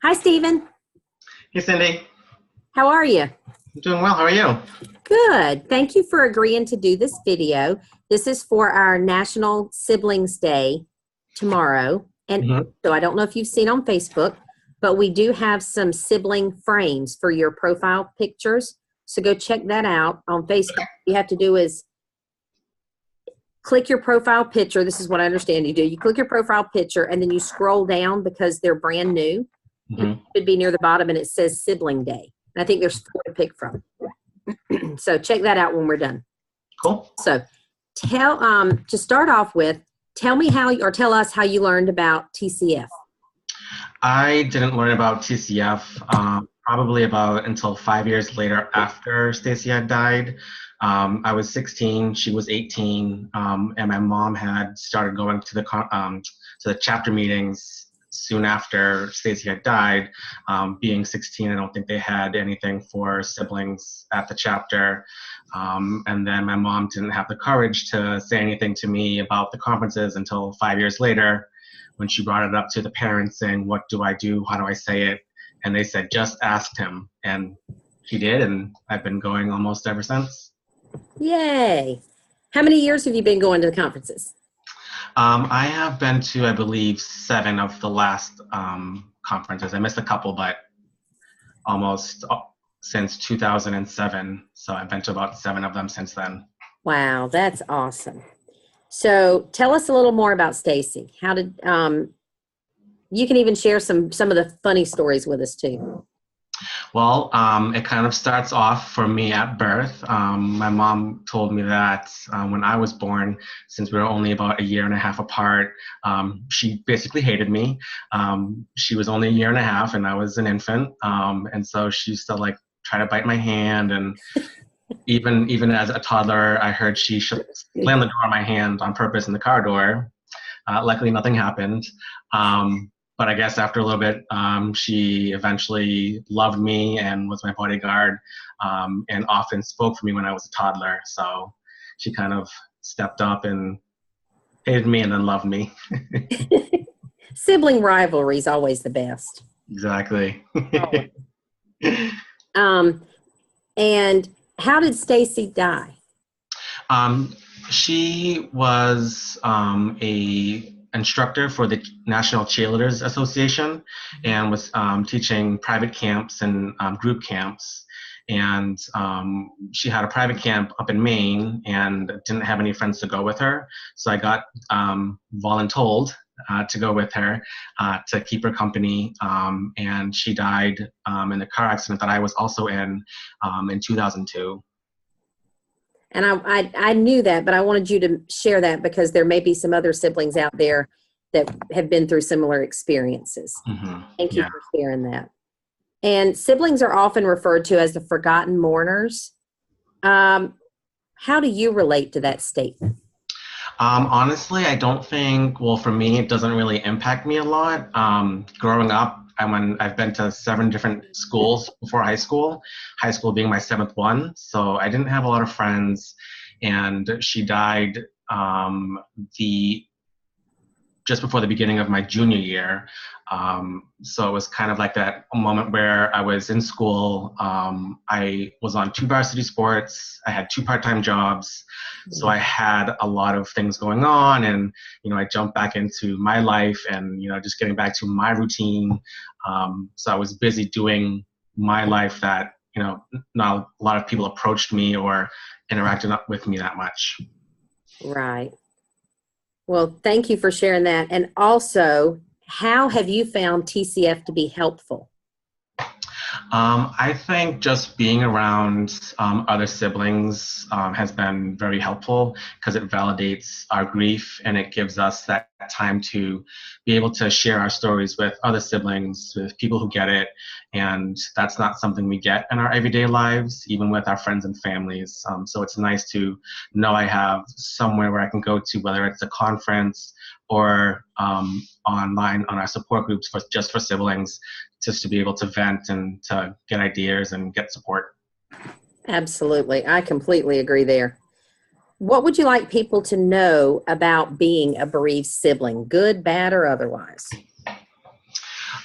Hi, Stephen. Hey, Cindy. How are you? I'm doing well. How are you? Good. Thank you for agreeing to do this video. This is for our National Siblings Day tomorrow. And hmm so I don't know if you've seen on Facebook, but we do have some sibling frames for your profile pictures. So go check that out on Facebook. All you have to do is click your profile picture. This is what I understand you do. You click your profile picture and then you scroll down because they're brand new. And hmm it should be near the bottom and it says Sibling Day. And I think there's 4 to pick from. So check that out when we're done. Cool. So to start off with, tell us how you learned about TCF. I didn't learn about TCF probably about until 5 years later after Stacy had died. I was 16, she was 18, and my mom had started going to the chapter meetings soon after Stacy had died. Being 16, I don't think they had anything for siblings at the chapter. And then my mom didn't have the courage to say anything to me about the conferences until 5 years later when she brought it up to the parents saying, what do I do? How do I say it? And they said, just ask him. And she did, and I've been going almost ever since. Yay. How many years have you been going to the conferences? I have been to, I believe, 7 of the last conferences. I missed a couple, but almost since 2007. So I've been to about 7 of them since then. Wow, that's awesome. So tell us a little more about Stacy. How did you can even share some of the funny stories with us too. Well, it kind of starts off for me at birth. My mom told me that when I was born, since we were only about a year and a half apart, she basically hated me. She was only a year and a half, and I was an infant, and so she used to like try to bite my hand, and even as a toddler, I heard she slam the door on my hand on purpose in the car door. Luckily, nothing happened. But I guess after a little bit, she eventually loved me and was my bodyguard, and often spoke for me when I was a toddler. So she kind of stepped up and hated me and then loved me. Sibling rivalry is always the best. Exactly. Always. And how did Stacy die? She was a instructor for the National Cheerleaders Association and was teaching private camps and group camps. And she had a private camp up in Maine and didn't have any friends to go with her. So I got voluntold to go with her to keep her company. And she died in the car accident that I was also in 2002. And I knew that, but I wanted you to share that because there may be some other siblings out there that have been through similar experiences. Mm-hmm. Thank you for sharing that. And siblings are often referred to as the forgotten mourners. How do you relate to that statement? Honestly, I don't think, well, for me, it doesn't really impact me a lot. Growing up, I've been to 7 different schools before high school being my 7th one. So I didn't have a lot of friends, and she died just before the beginning of my junior year. So it was kind of like that moment where I was in school. I was on 2 varsity sports. I had 2 part-time jobs. So I had a lot of things going on, and, I jumped back into my life and, just getting back to my routine. So I was busy doing my life that, not a lot of people approached me or interacted with me that much. Right. Well, thank you for sharing that. And also, how have you found TCF to be helpful? I think just being around other siblings has been very helpful because it validates our grief and it gives us that time to be able to share our stories with other siblings, with people who get it. And that's not something we get in our everyday lives, even with our friends and families. So it's nice to know I have somewhere where I can go to, whether it's a conference or online on our support groups just for siblings, just to be able to vent and to get ideas and get support. Absolutely. I completely agree there. What would you like people to know about being a bereaved sibling, good, bad, or otherwise?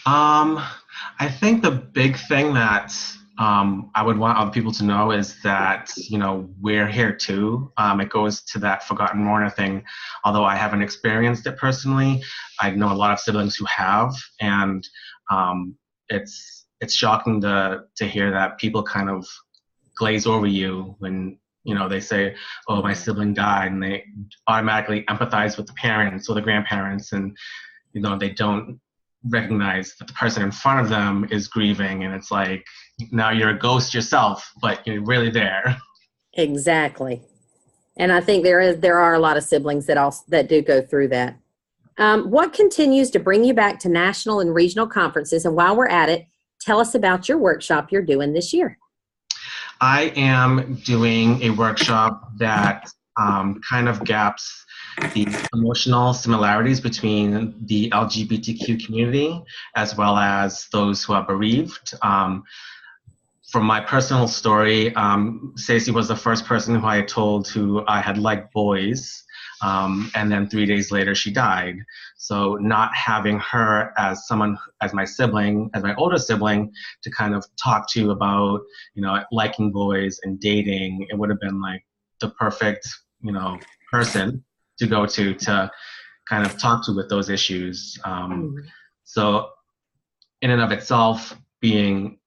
I I think the big thing that I would want other people to know is that, we're here too. It goes to that forgotten mourner thing. Although I haven't experienced it personally, I know a lot of siblings who have, and it's shocking to hear that people kind of glaze over you when they say, "Oh, my sibling died," and they automatically empathize with the parents or the grandparents, and they don't recognize that the person in front of them is grieving, and it's like now you're a ghost yourself, but you're really there. Exactly. And I think there are a lot of siblings that do go through that. What continues to bring you back to national and regional conferences? And while we're at it, tell us about your workshop you're doing this year. I am doing a workshop that kind of gaps the emotional similarities between the LGBTQ community as well as those who are bereaved. From my personal story, Stacey was the first person who I told who I had liked boys, and then 3 days later she died. So not having her as someone, as my sibling, as my older sibling, to kind of talk to about, liking boys and dating, it would have been like the perfect, person to go to kind of talk to with those issues. So in and of itself, being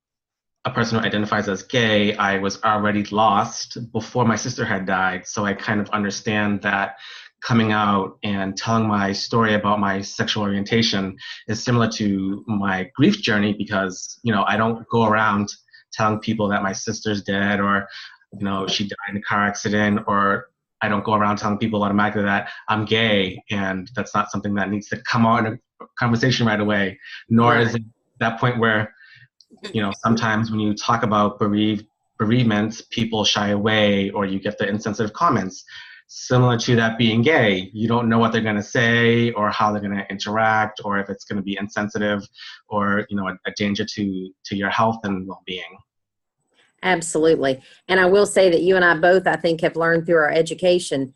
a person who identifies as gay, I was already lost before my sister had died. So I kind of understand that coming out and telling my story about my sexual orientation is similar to my grief journey, because, I don't go around telling people that my sister's dead, or, she died in a car accident, or I don't go around telling people automatically that I'm gay, and that's not something that needs to come out in a conversation right away, nor is it that point where, sometimes when you talk about bereavements, people shy away, or you get the insensitive comments. Similar to that being gay, you don't know what they're going to say or how they're going to interact, or if it's going to be insensitive or, a danger to your health and well-being. Absolutely. And I will say that you and I both, I think, have learned through our education,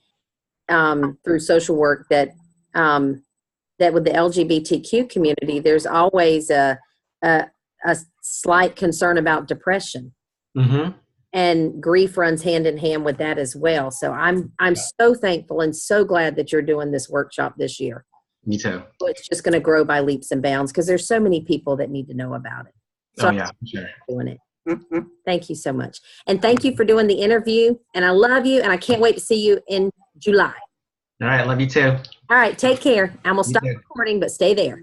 through social work, that that with the LGBTQ community, there's always a slight concern about depression. Mm-hmm. And grief runs hand in hand with that as well. So I'm so thankful and so glad that you're doing this workshop this year. Me too. So it's just going to grow by leaps and bounds, because there's so many people that need to know about it. So oh yeah, for sure. Doing it. Thank you so much. And thank you for doing the interview. And I love you. And I can't wait to see you in July. All right. Love you too. All right. Take care. I'm going to stop recording, but stay there.